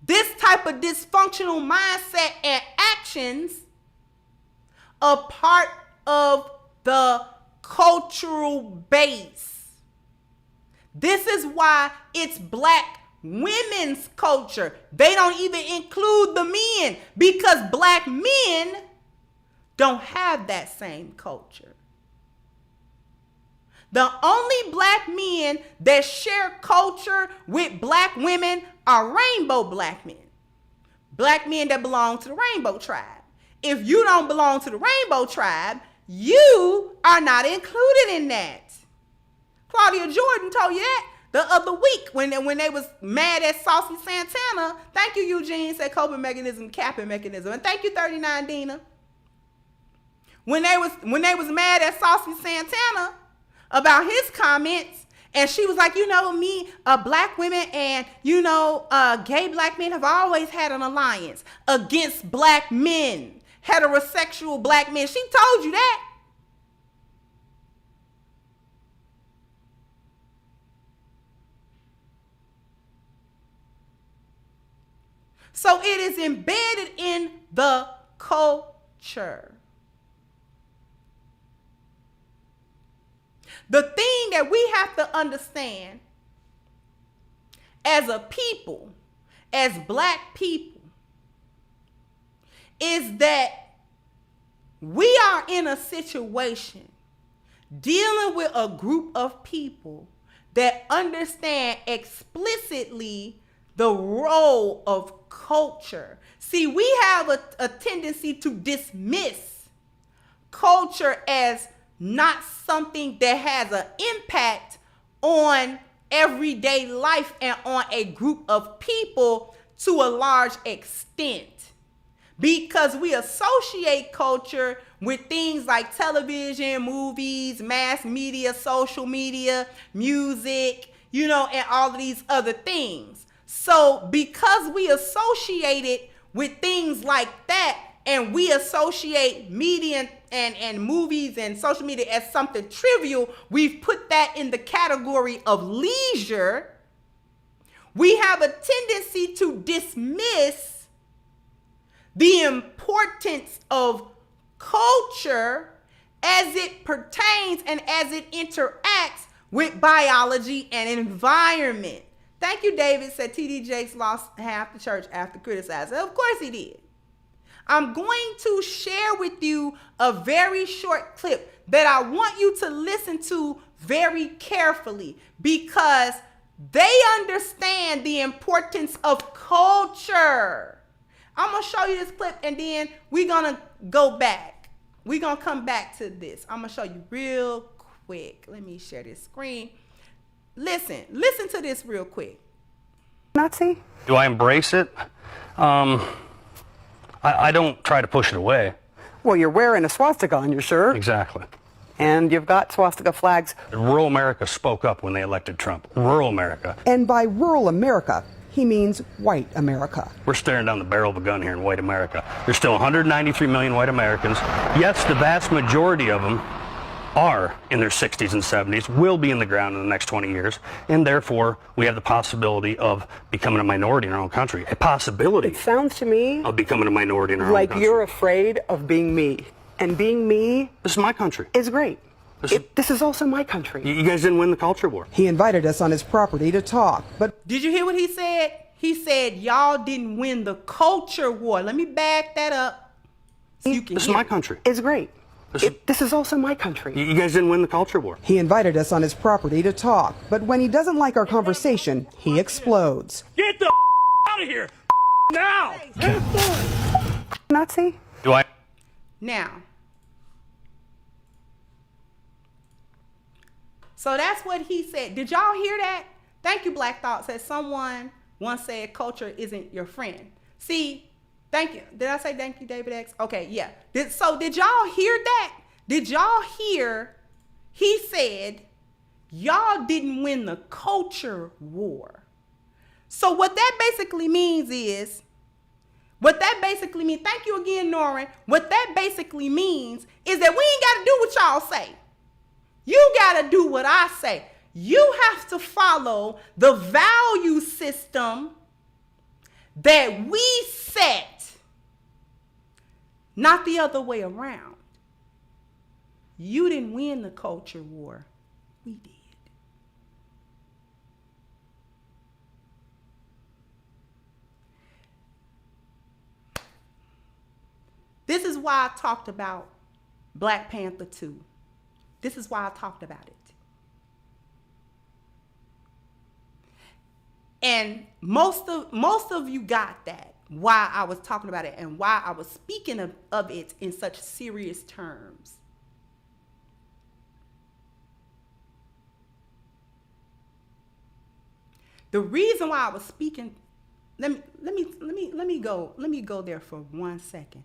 this type of dysfunctional mindset and actions a part of the cultural base. This is why it's Black women's culture. They don't even include the men because Black men don't have that same culture. The only Black men that share culture with Black women are rainbow Black men. Black men that belong to the rainbow tribe. If you don't belong to the rainbow tribe, you are not included in that. Claudia Jordan told you that the other week when they was mad at Saucy Santana. Thank you, Eugene, said coping mechanism, capping mechanism. And thank you, 39 Dina. When they was mad at Saucy Santana about his comments, and she was like, me, Black women and, gay Black men have always had an alliance against Black men, heterosexual Black men. She told you that. So it is embedded in the culture. The thing that we have to understand as a people, as Black people, is that we are in a situation dealing with a group of people that understand explicitly the role of culture. See, we have a tendency to dismiss culture as not something that has an impact on everyday life and on a group of people to a large extent. Because we associate culture with things like television, movies, mass media, social media, music, and all of these other things. So because we associate it with things like that, and we associate media and movies and social media as something trivial, we've put that in the category of leisure. We have a tendency to dismiss the importance of culture as it pertains and as it interacts with biology and environment. Thank you, David said TD Jakes lost half the church after criticizing. Of course he did. I'm going to share with you a very short clip that I want you to listen to very carefully because they understand the importance of culture. I'm going to show you this clip and then we're going to go back. We're going to come back to this. I'm going to show you real quick. Let me share this screen. Listen to this real quick. Nazi? Do I embrace it? I don't try to push it away. Well, you're wearing a swastika on your shirt. Exactly. And you've got swastika flags. Rural America spoke up when they elected Trump. Rural America. And by rural America, he means white America. We're staring down the barrel of a gun here in white America. There's still 193 million white Americans. Yes, the vast majority of them are in their 60s and 70s, will be in the ground in the next 20 years, and therefore we have the possibility of becoming a minority in our own country. A possibility. It sounds to me of becoming a minority in our own country. like you're afraid of being me. And being me This is my country. is great. This is also my country. You guys didn't win the culture war. He invited us on his property to talk, but Did you hear what he said? He said, y'all didn't win the culture war. Let me back that up so you can This is hear my it. country. it's great. This is also my country. You guys didn't win the culture war. He invited us on his property to talk, but when he doesn't like our conversation, he explodes. Get the out of here now! Nazi? Do I? Now, so that's what he said. Did y'all hear that? Thank you, Black Thought. Said someone once said culture isn't your friend. See, thank you. Did I say thank you, David X? Okay, yeah. Did y'all hear that? Did y'all hear he said y'all didn't win the culture war? So what that basically means is, thank you again, Norrin. What that basically means is that we ain't got to do what y'all say. You got to do what I say. You have to follow the value system that we set, not the other way around. You didn't win the culture war. We did. This is why I talked about Black Panther 2. This is why I talked about it. And most of you got that, why I was talking about it and why I was speaking of it in such serious terms. The reason why I was speaking, let me go there for 1 second.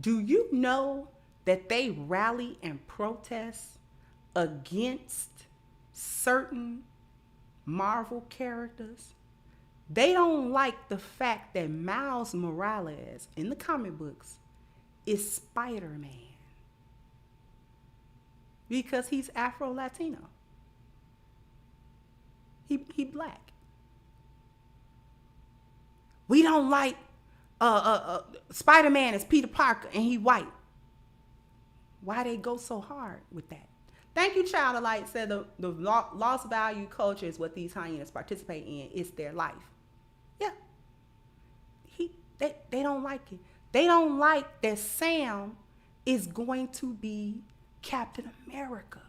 Do you know that they rally and protest against certain Marvel characters? They don't like the fact that Miles Morales in the comic books is Spider-Man because he's Afro-Latino. He black. We don't like Spider-Man is Peter Parker and he white. Why they go so hard with that? Thank you, Child of Light said the lost value culture is what these hyenas participate in. It's their life. Yeah. They don't like it. They don't like that Sam is going to be Captain America.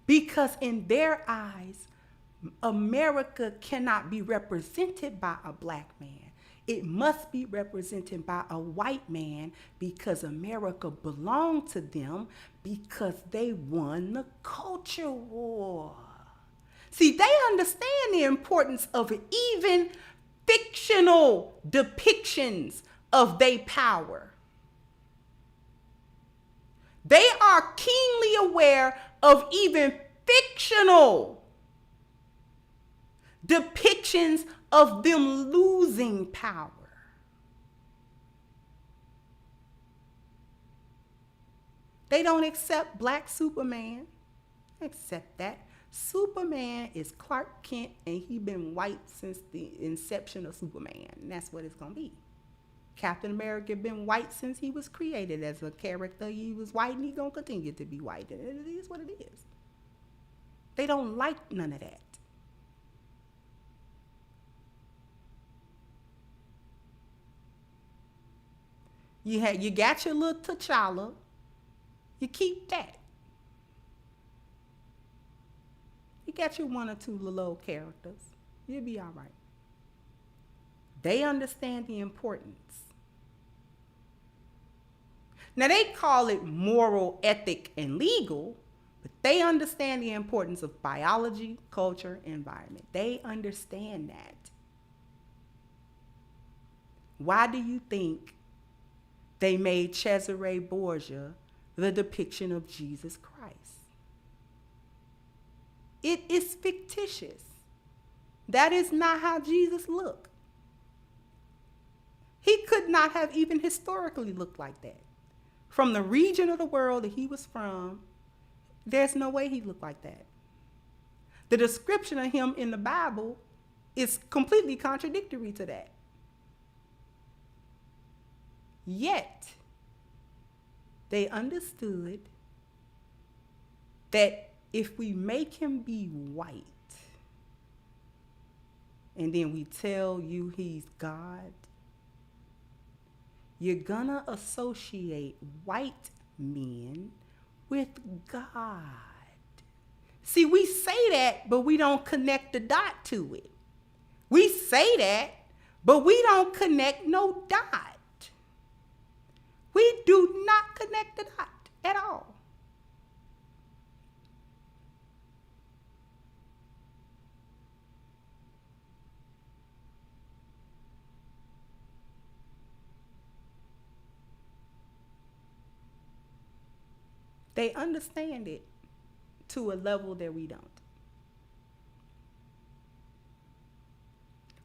Because in their eyes, America cannot be represented by a black man. It must be represented by a white man because America belonged to them because they won the culture war. See, they understand the importance of even fictional depictions of their power. They are keenly aware of even fictional depictions of them losing power. They don't accept Black Superman. Accept that. Superman is Clark Kent and he been white since the inception of Superman. And that's what it's going to be. Captain America been white since he was created as a character. He was white and he going to continue to be white. And it is what it is. They don't like none of that. You got your little T'Challa. You keep that. You got your one or two little old characters. You'll be all right. They understand the importance. Now, they call it moral, ethic, and legal, but they understand the importance of biology, culture, environment. They understand that. Why do you think they made Cesare Borgia the depiction of Jesus Christ? It is fictitious. That is not how Jesus looked. He could not have even historically looked like that. From the region of the world that he was from, there's no way he looked like that. The description of him in the Bible is completely contradictory to that. Yet, they understood that if we make him be white, and then we tell you he's God, you're gonna associate white men with God. See, we say that, but we don't connect the dot to it. We say that, but we don't connect no dot. We do not connect the dot at all. They understand it to a level that we don't.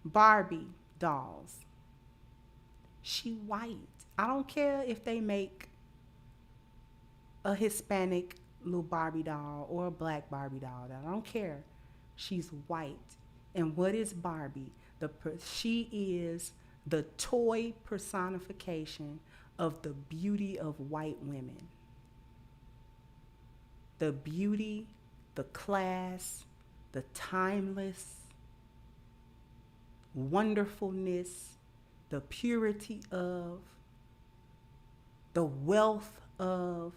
Barbie dolls. She white. I don't care if they make a Hispanic little Barbie doll or a black Barbie doll. I don't care. She's white. And what is Barbie? She is the toy personification of the beauty of white women. The beauty, the class, the timeless wonderfulness, the purity of, the wealth of,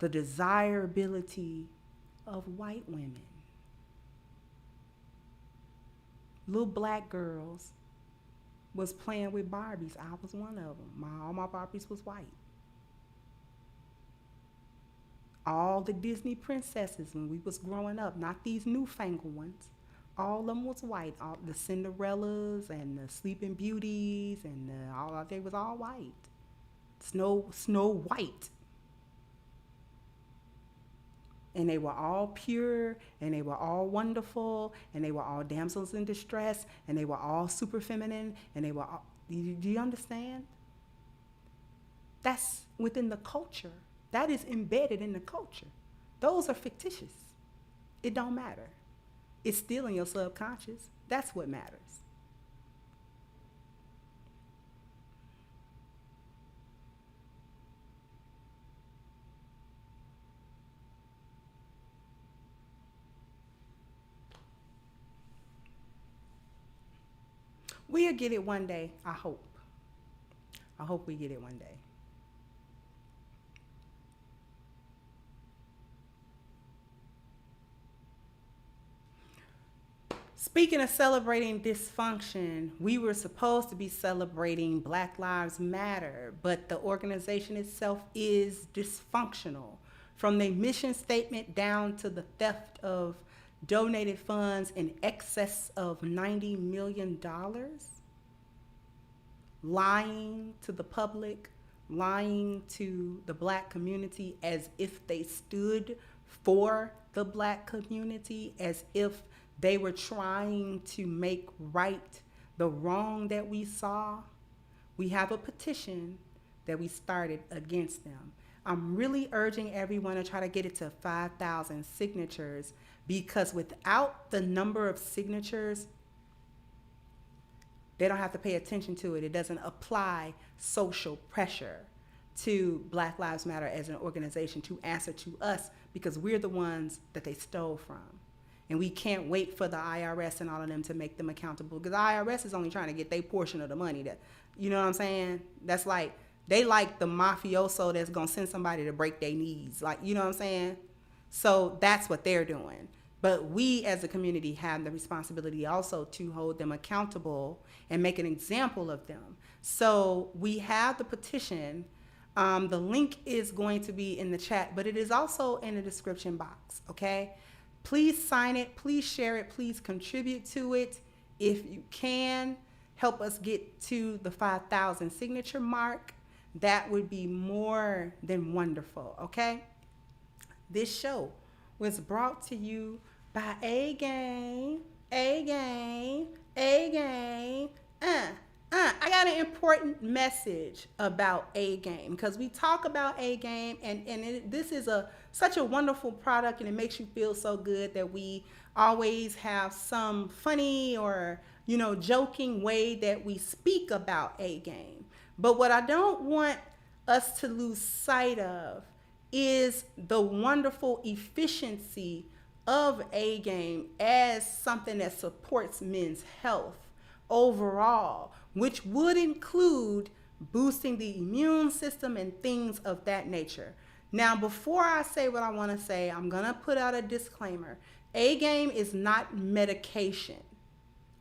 the desirability of white women. Little black girls was playing with Barbies. I was one of them. All my Barbies was white. All the Disney princesses when we was growing up, not these newfangled ones, all of them was white. All the Cinderellas and the Sleeping Beauties and they was all white. Snow White. And they were all pure, and they were all wonderful, and they were all damsels in distress, and they were all super feminine, and they were all, do you understand? That's within the culture. That is embedded in the culture. Those are fictitious. It don't matter. It's still in your subconscious. That's what matters. We'll get it one day, I hope. I hope we get it one day. Speaking of celebrating dysfunction, we were supposed to be celebrating Black Lives Matter, but the organization itself is dysfunctional. From the mission statement down to the theft of donated funds in excess of $90 million, lying to the public, lying to the Black community as if they stood for the Black community, as if they were trying to make right the wrong that we saw. We have a petition that we started against them. I'm really urging everyone to try to get it to 5,000 signatures, because without the number of signatures, they don't have to pay attention to it. It doesn't apply social pressure to Black Lives Matter as an organization to answer to us, because we're the ones that they stole from. And we can't wait for the IRS and all of them to make them accountable, because the IRS is only trying to get their portion of the money. That, you know what I'm saying? That's like They like the mafioso that's gonna send somebody to break their knees. Like, you know what I'm saying? So that's what they're doing. But we as a community have the responsibility also to hold them accountable and make an example of them. So we have the petition. The link is going to be in the chat, but it is also in the description box, okay? Please sign it, please share it, please contribute to it. If you can, help us get to the 5,000 signature mark. That would be more than wonderful, okay? This show was brought to you by A-Game. I got an important message about A-Game, because we talk about A-Game, and this is such a wonderful product, and it makes you feel so good that we always have some funny or, you know, joking way that we speak about A-Game. But what I don't want us to lose sight of is the wonderful efficiency of A-Game as something that supports men's health overall, which would include boosting the immune system and things of that nature. Now, before I say what I want to say, I'm going to put out a disclaimer. A-Game is not medication,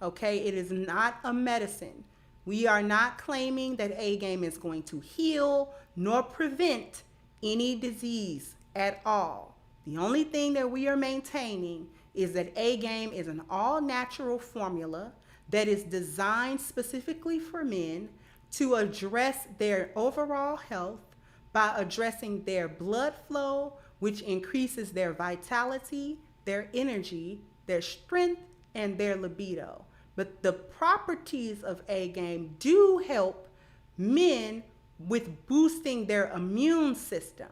okay? It is not a medicine. We are not claiming that A-Game is going to heal nor prevent any disease at all. The only thing that we are maintaining is that A-Game is an all-natural formula that is designed specifically for men to address their overall health by addressing their blood flow, which increases their vitality, their energy, their strength, and their libido. But the properties of A-Game do help men with boosting their immune system.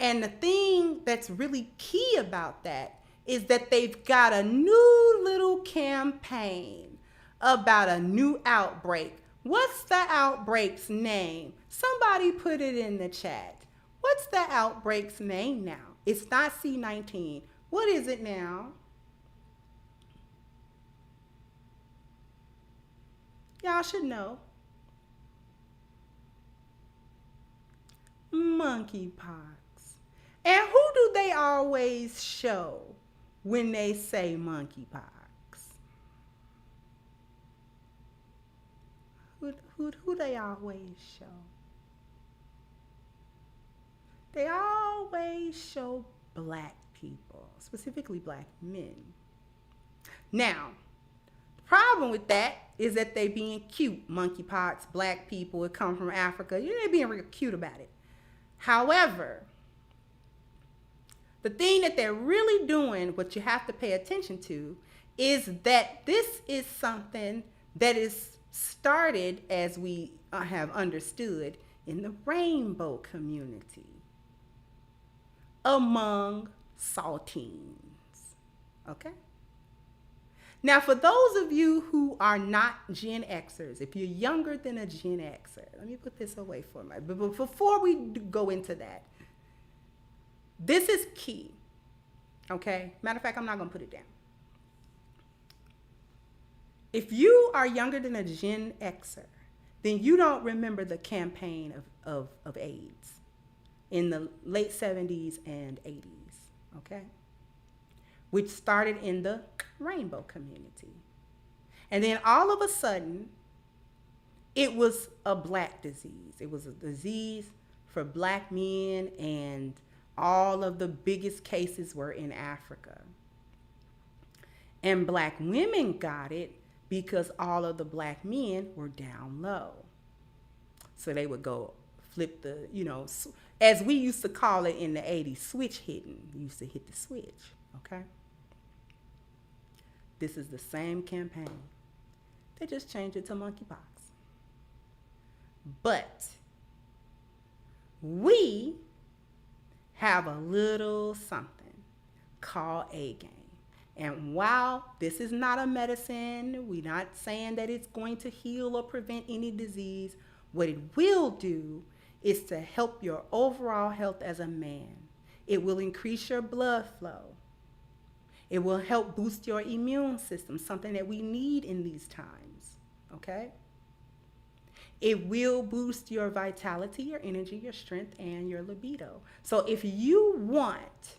And the thing that's really key about that is that they've got a new little campaign about a new outbreak. What's the outbreak's name? Somebody put it in the chat. What's the outbreak's name now? It's not C-19. What is it now? Y'all should know. Monkeypox. And who do they always show when they say monkeypox? Who they always show? They always show black people, specifically black men. Now, the problem with that is that they being cute. Monkeypox, black people, it come from Africa. They're being real cute about it. However, the thing that they're really doing, what you have to pay attention to, is that this is something that is started, as we have understood, in the rainbow community among saltines. Okay? Now, for those of you who are not Gen Xers, if you're younger than a Gen Xer, let me put this away for a minute. But before we go into that, this is key. Okay? Matter of fact, I'm not going to put it down. If you are younger than a Gen Xer, then you don't remember the campaign of AIDS in the late 70s and 80s, okay? Which started in the rainbow community. And then all of a sudden, it was a black disease. It was a disease for black men, and all of the biggest cases were in Africa. And black women got it because all of the black men were down low. So they would go flip the, as we used to call it in the 80s, switch hitting. You used to hit the switch, okay? This is the same campaign. They just changed it to monkeypox. But we have a little something called A-Game. And while this is not a medicine, we're not saying that it's going to heal or prevent any disease. What it will do is to help your overall health as a man. It will increase your blood flow. It will help boost your immune system, something that we need in these times, okay? It will boost your vitality, your energy, your strength, and your libido. So if you want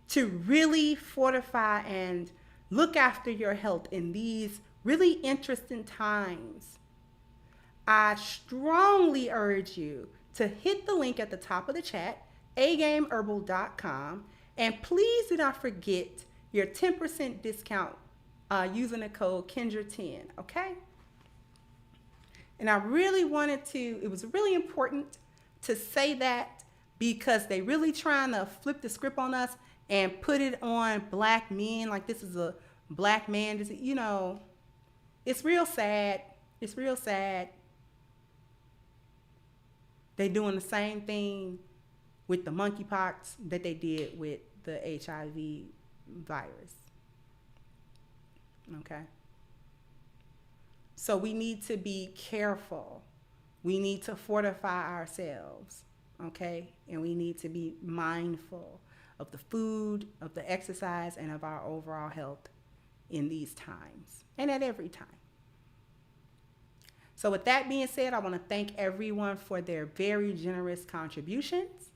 to really fortify and look after your health in these really interesting times, I strongly urge you to hit the link at the top of the chat, agameherbal.com, and please do not forget your 10% discount using the code Kendra10, okay? And I really wanted to, it was really important to say that because they really trying to flip the script on us and put it on black men, like this is a black man, you know, it's real sad. It's real sad. They doing the same thing with the monkeypox that they did with the HIV virus. Okay. So we need to be careful. We need to fortify ourselves, okay? And we need to be mindful of the food, of the exercise, and of our overall health in these times and at every time. So with that being said, I want to thank everyone for their very generous contributions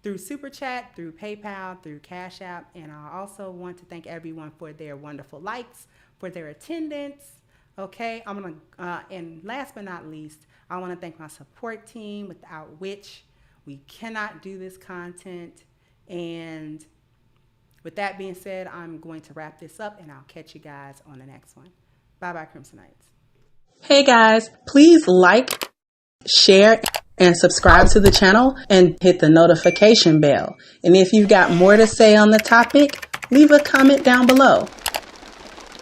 through Super Chat, through PayPal, through Cash App, and I also want to thank everyone for their wonderful likes, for their attendance. Okay, and last but not least, I want to thank my support team, without which we cannot do this content. And with that being said, I'm going to wrap this up, and I'll catch you guys on the next one. Bye-bye, Crimsonites. Hey guys, please like, share, and subscribe to the channel and hit the notification bell. And if you've got more to say on the topic, leave a comment down below.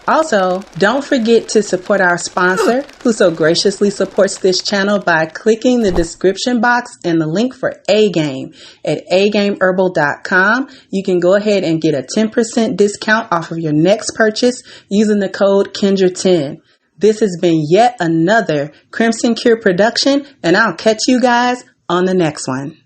Also, don't forget to support our sponsor, who so graciously supports this channel by clicking the description box and the link for A-Game at agameherbal.com. You can go ahead and get a 10% discount off of your next purchase using the code Kendra10. This has been yet another Crimson Cure production, and I'll catch you guys on the next one.